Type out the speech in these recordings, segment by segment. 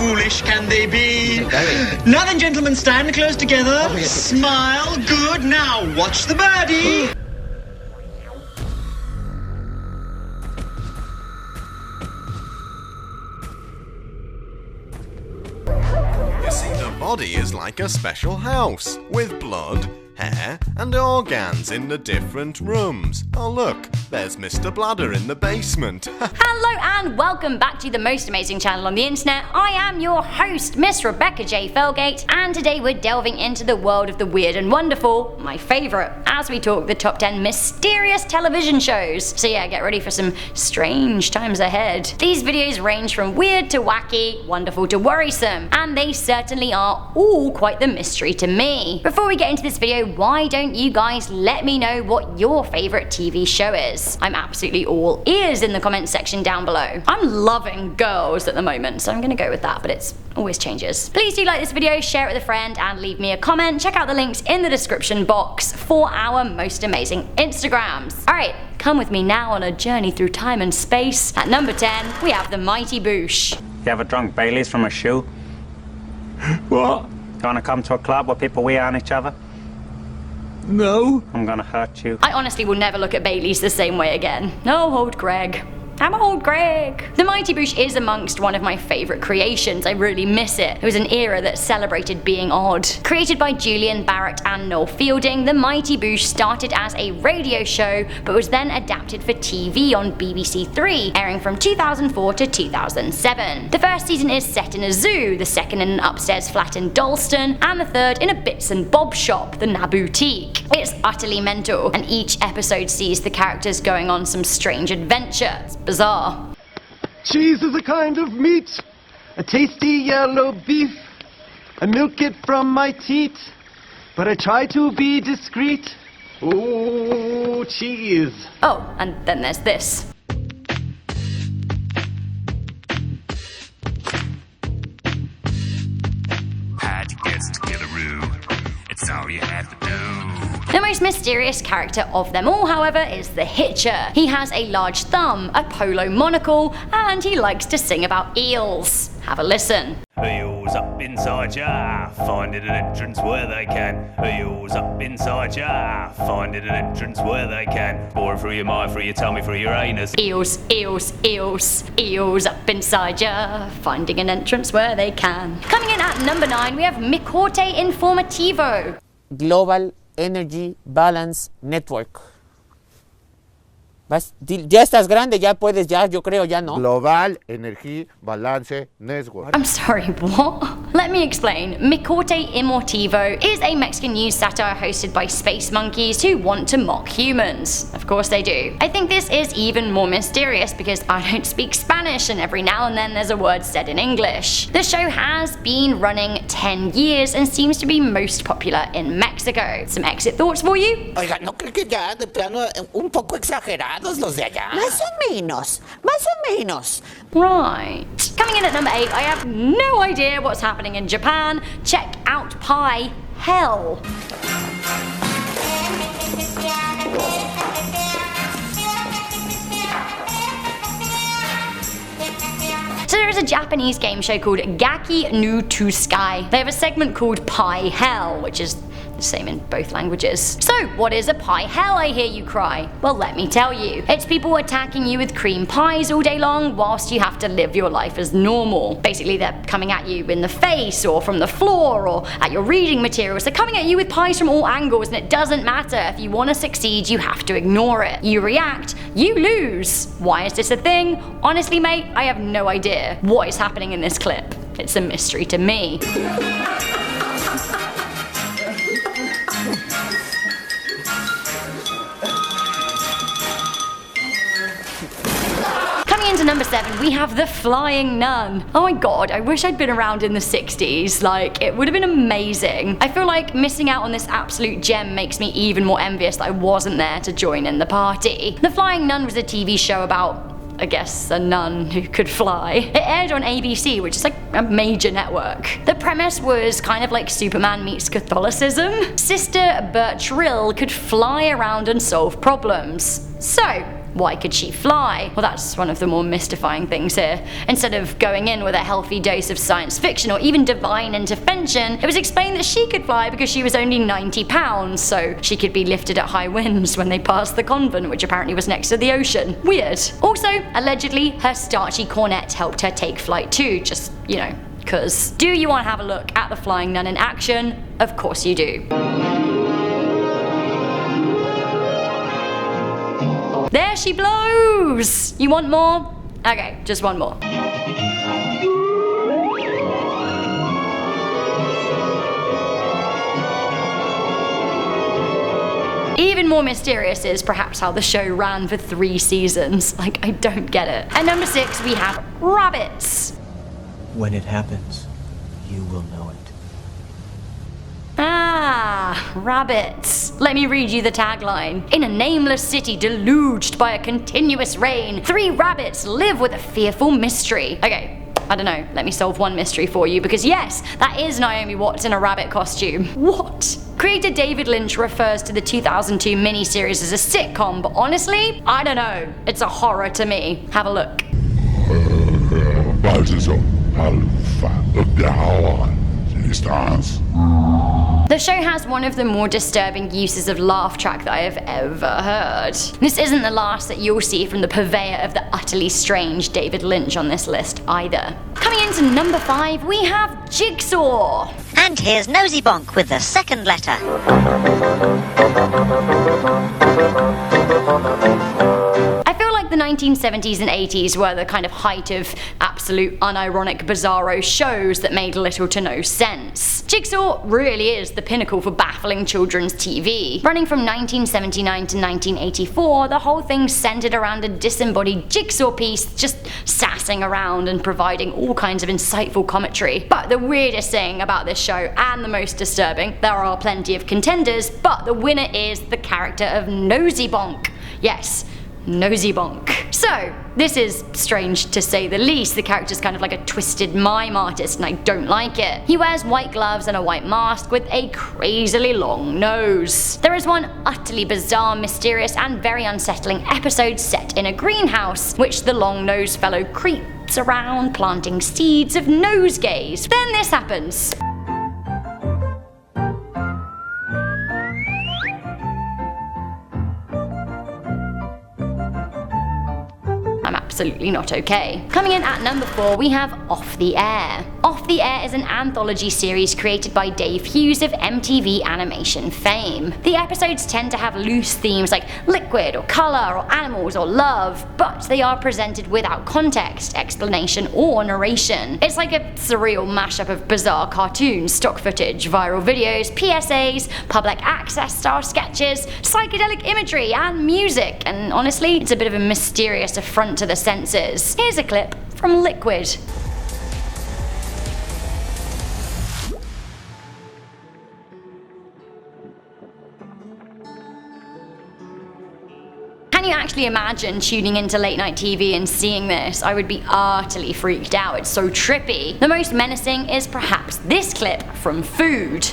foolish can they be? Now then, gentlemen, stand close together. Smile. Good. Now watch the birdie. You see, the body is like a special house with blood, hair and organs in the different rooms. Oh look, there's Mr. Bladder in the basement. Hello and welcome back to the most amazing channel on the internet. I am your host, Miss Rebecca J Felgate, and today we're delving into the world of the weird and wonderful, my favourite, as we talk the top 10 mysterious television shows. So yeah, get ready for some strange times ahead. These videos range from weird to wacky, wonderful to worrisome, and they certainly are all quite the mystery to me. Before we get into this video, why don't you guys let me know what your favourite TV show is? I'm absolutely all ears in the comments section down below. I'm loving Girls at the moment, so I'm gonna go with that, but it's always changes. Please do like this video, share it with a friend, and leave me a comment. Check out the links in the description box for our most amazing Instagrams. Alright, come with me now on a journey through time and space. At number 10, we have the mighty Boosh. You ever drunk Baileys from a shoe? What? You wanna come to a club where people wee on each other? No. I'm gonna hurt you. I honestly will never look at Baileys the same way again. No, old Greg. I'm old Greg. The Mighty Boosh is amongst one of my favourite creations. I really miss it. It was an era that celebrated being odd. Created by Julian Barrett and Noel Fielding, The Mighty Boosh started as a radio show but was then adapted for TV on BBC Three, airing from 2004 to 2007. The first season is set in a zoo, the second in an upstairs flat in Dalston, and the third in a bits and bob shop, the Naboutique. It's utterly mental, and each episode sees the characters going on some strange adventure. It's bizarre. Cheese is a kind of meat, a tasty yellow beef. I milk it from my teat, but I try to be discreet. Oh, cheese. Oh, and then there's this. Had to get together, it's all you have to do. The most mysterious character of them all, however, is the Hitcher. He has a large thumb, a polo monocle, and he likes to sing about eels. Have a listen. Eels up inside ya, finding an entrance where they can. Eels up inside ya, finding an entrance where they can. Boring through your mind, through your tummy, through your anus. Eels, eels, eels, eels up inside ya, finding an entrance where they can. Coming in at number 9, we have McWhorter Informativo. Global Energy Balance Network. Ya estás grande, ya puedes, ya, yo creo, ya no. Global Energy Balance Network. I'm sorry, what? Let me explain. McWhorter Informativo is a Mexican news satire hosted by space monkeys who want to mock humans. Of course they do. I think this is even more mysterious because I don't speak Spanish and every now and then there's a word said in English. The show has been running 10 years and seems to be most popular in Mexico. Some exit thoughts for you? Oiga, ¿no cree que ya de plano un poco exagerados los de allá? Más o menos, más o menos. Right. Coming in at number 8, I have no idea what's happening in Japan. Check out Pie Hell. So there is a Japanese game show called Gaki no Tsuskai. They have a segment called Pie Hell, which is the same in both languages. So what is a pie hell, I hear you cry? Well, let me tell you. It's people attacking you with cream pies all day long whilst you have to live your life as normal. Basically, they're coming at you in the face or from the floor or at your reading materials. They're coming at you with pies from all angles, and it doesn't matter. If you want to succeed, you have to ignore it. You react, you lose. Why is this a thing? Honestly, mate, I have no idea what is happening in this clip. It's a mystery to me. Into number 7, we have the Flying Nun. Oh my god, I wish I'd been around in the 60s. Like, it would have been amazing. I feel like missing out on this absolute gem makes me even more envious that I wasn't there to join in the party. The Flying Nun was a TV show about, I guess, a nun who could fly. It aired on ABC, which is like a major network. The premise was kind of like Superman meets Catholicism. Sister Bertrill could fly around and solve problems. So, Why could she fly? Well, that's one of the more mystifying things here. Instead of going in with a healthy dose of science fiction or even divine intervention, it was explained that she could fly because she was only 90 pounds, so she could be lifted at high winds when they passed the convent, which apparently was next to the ocean. Weird. Also, allegedly, her starchy cornet helped her take flight too, just, you know, cause. Do you want to have a look at the Flying Nun in action? Of course you do. There she blows! You want more? Okay, just one more. Even more mysterious is perhaps how the show ran for 3 seasons. Like, I don't get it. At number 6, we have rabbits. When it happens, you will know it. Ah, rabbits. Let me read you the tagline. In a nameless city deluged by a continuous rain, 3 rabbits live with a fearful mystery. Okay, I don't know, let me solve one mystery for you, because yes, that is Naomi Watts in a rabbit costume. What? Creator David Lynch refers to the 2002 miniseries as a sitcom, but honestly, I don't know. It's a horror to me. Have a look. The show has one of the more disturbing uses of laugh track that I have ever heard. This isn't the last that you'll see from the purveyor of the utterly strange David Lynch on this list either. Coming into number 5, we have Jigsaw. And here's Nosy Bonk with the second letter. I feel like the 1970s and 80s were the kind of height of absolute unironic bizarro shows that made little to no sense. Jigsaw really is the pinnacle for baffling children's TV. Running from 1979 to 1984, the whole thing centered around a disembodied jigsaw piece just sassing around and providing all kinds of insightful commentary. But the weirdest thing about this show, and the most disturbing, there are plenty of contenders, but the winner is the character of Nosy Bonk. Yes, Nosy Bonk. So, this is strange to say the least. The character's kind of like a twisted mime artist and I don't like it. He wears white gloves and a white mask with a crazily long nose. There is one utterly bizarre, mysterious and very unsettling episode set in a greenhouse, which the long-nosed fellow creeps around planting seeds of nosegays. Then this happens. I'm absolutely not okay. Coming in at number 4, we have Off the Air. Off the Air is an anthology series created by Dave Hughes of MTV animation fame. The episodes tend to have loose themes like liquid or color or animals or love, but they are presented without context, explanation or narration. It's like a surreal mashup of bizarre cartoons, stock footage, viral videos, PSAs, public access style sketches, psychedelic imagery and music, and honestly, it's a bit of a mysterious affront to the senses. Here's a clip from Liquid. Can you actually imagine tuning into late night TV and seeing this? I would be utterly freaked out. It's so trippy. The most menacing is perhaps this clip from Food.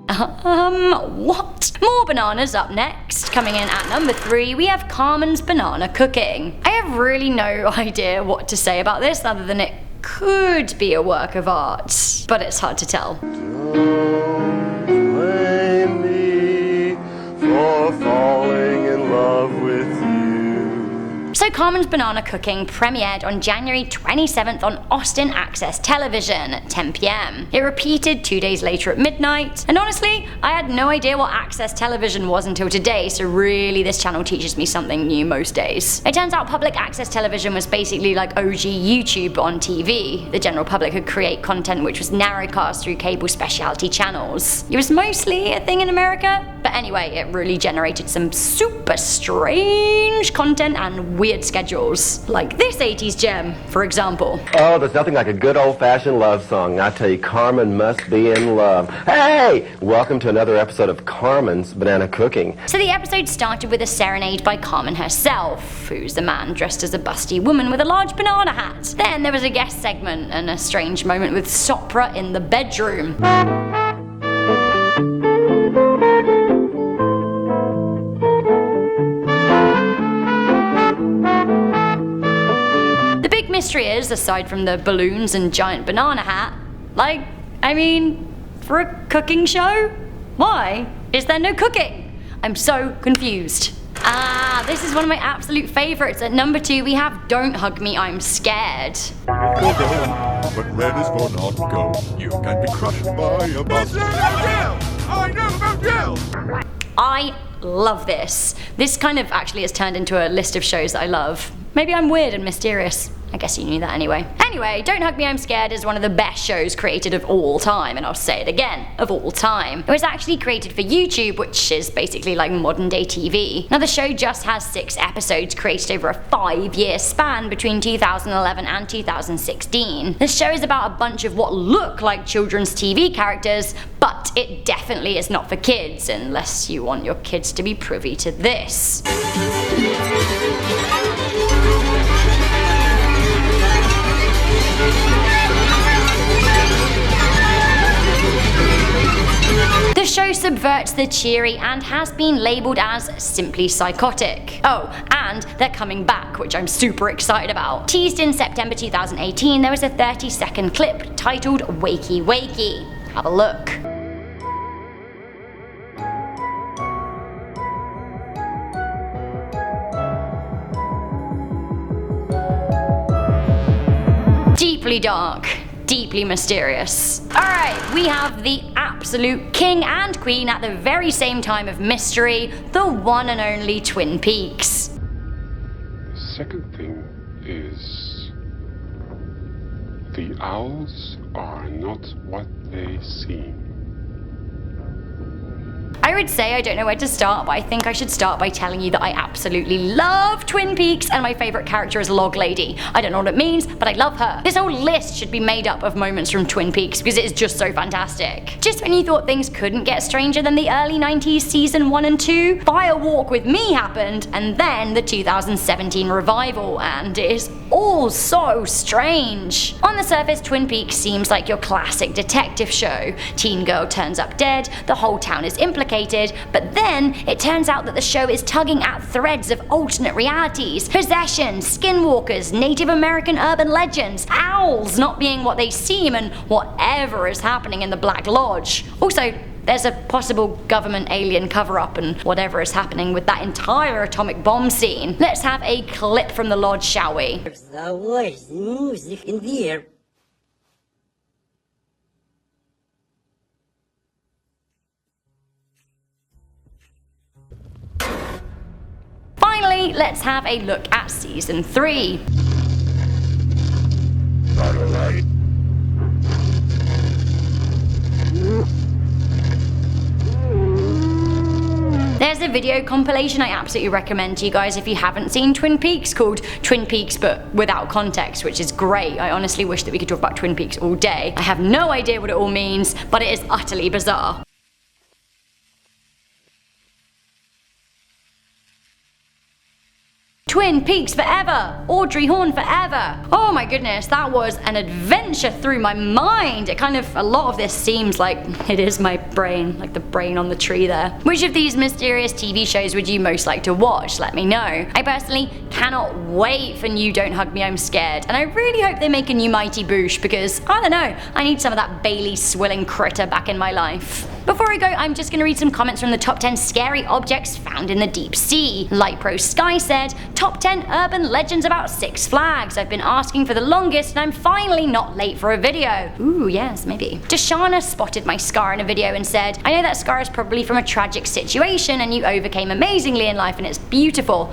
What? More bananas up next. Coming in at number 3, we have Carmen's Banana Cooking. I have really no idea what to say about this other than it could be a work of art, but it's hard to tell. Don't blame me for falling in love with you. So Carmen's Banana Cooking premiered on January 27th on Austin Access Television at 10 PM. It repeated 2 days later at midnight, and honestly, I had no idea what Access Television was until today, so really this channel teaches me something new most days. It turns out public access television was basically like OG YouTube on TV. The general public could create content which was narrowcast through cable specialty channels. It was mostly a thing in America, but anyway, it really generated some super strange content and weird schedules, like this 80s gem, for example. Oh, there's nothing like a good old-fashioned love song. I tell you, Carmen must be in love. Hey! Welcome to another episode of Carmen's Banana Cooking. So the episode started with a serenade by Carmen herself, who's a man dressed as a busty woman with a large banana hat. Then there was a guest segment and a strange moment with Sopra in the bedroom. mystery is, aside from the balloons and giant banana hat, like, I mean, for a cooking show? Why is there no cooking? I'm so confused. This is one of my absolute favorites. At number 2, we have Don't Hug Me, I'm Scared. But red is for not go. You can be crushed by a bus. I know about you! I love this. This kind of actually has turned into a list of shows that I love. Maybe I'm weird and mysterious. I guess you knew that anyway. Anyway, Don't Hug Me, I'm Scared is one of the best shows created of all time, and I'll say it again, of all time. It was actually created for YouTube, which is basically like modern day TV. Now the show just has 6 episodes created over a 5-year span between 2011 and 2016. This show is about a bunch of what look like children's TV characters, but it definitely is not for kids, unless you want your kids to be privy to this. The show subverts the cheery and has been labelled as simply psychotic. Oh, and they're coming back, which I'm super excited about. Teased in September 2018, there was a 30-second clip titled Wakey Wakey. Have a look. Deeply dark, deeply mysterious. Alright, we have the absolute king and queen at the very same time of mystery, the one and only Twin Peaks. The second thing is the owls are not what they seem. I would say I don't know where to start, but I think I should start by telling you that I absolutely love Twin Peaks and my favourite character is Log Lady. I don't know what it means, but I love her. This whole list should be made up of moments from Twin Peaks because it is just so fantastic. Just when you thought things couldn't get stranger than the early 90s season 1 and 2, Fire Walk with Me happened, and then the 2017 revival, and it is all so strange. On the surface, Twin Peaks seems like your classic detective show. Teen girl turns up dead, the whole town is implicated, but then it turns out that the show is tugging at threads of alternate realities, possession, skinwalkers, Native American urban legends, owls not being what they seem, and whatever is happening in the Black Lodge. Also, there's a possible government alien cover-up and whatever is happening with that entire atomic bomb scene. Let's have a clip from the lodge, shall we? There's always music in the air. Finally, let's have a look at season 3. There's a video compilation I absolutely recommend to you guys if you haven't seen Twin Peaks, called Twin Peaks but without context, which is great. I honestly wish that we could talk about Twin Peaks all day. I have no idea what it all means, but it is utterly bizarre. Twin Peaks forever! Audrey Horne forever! Oh my goodness, that was an adventure through my mind! A lot of this seems like it is my brain, like the brain on the tree there. Which of these mysterious TV shows would you most like to watch? Let me know. I personally cannot wait for new Don't Hug Me, I'm Scared, and I really hope they make a new Mighty Boosh because, I don't know, I need some of that Bailey swilling critter back in my life. Before I go, I'm just going to read some comments from the top 10 scary objects found in the deep sea. Light Pro Sky said, top 10 urban legends about Six Flags. I've been asking for the longest and I'm finally not late for a video. Ooh, yes, maybe. Deshana spotted my scar in a video and said, I know that scar is probably from a tragic situation and you overcame amazingly in life and it's beautiful.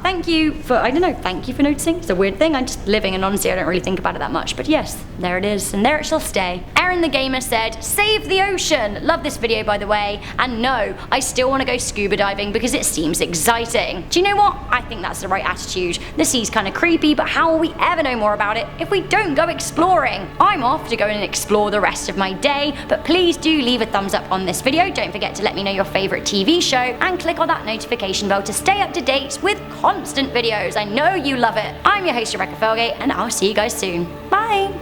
Thank you for, thank you for noticing. It's a weird thing, I'm just living and honestly I don't really think about it that much. But yes, there it is and there it shall stay. Aaron the Gamer said, save the ocean. Love this video by the way, and no, I still want to go scuba diving because it seems exciting. Do you know what? I think that's the right attitude. The sea's kind of creepy, but how will we ever know more about it if we don't go exploring? I'm off to go and explore the rest of my day, but please do leave a thumbs up on this video. Don't forget to let me know your favorite TV show and click on that notification bell to stay up to date with constant videos. I know you love it. I'm your host Rebecca Felgate and I'll see you guys soon. Bye!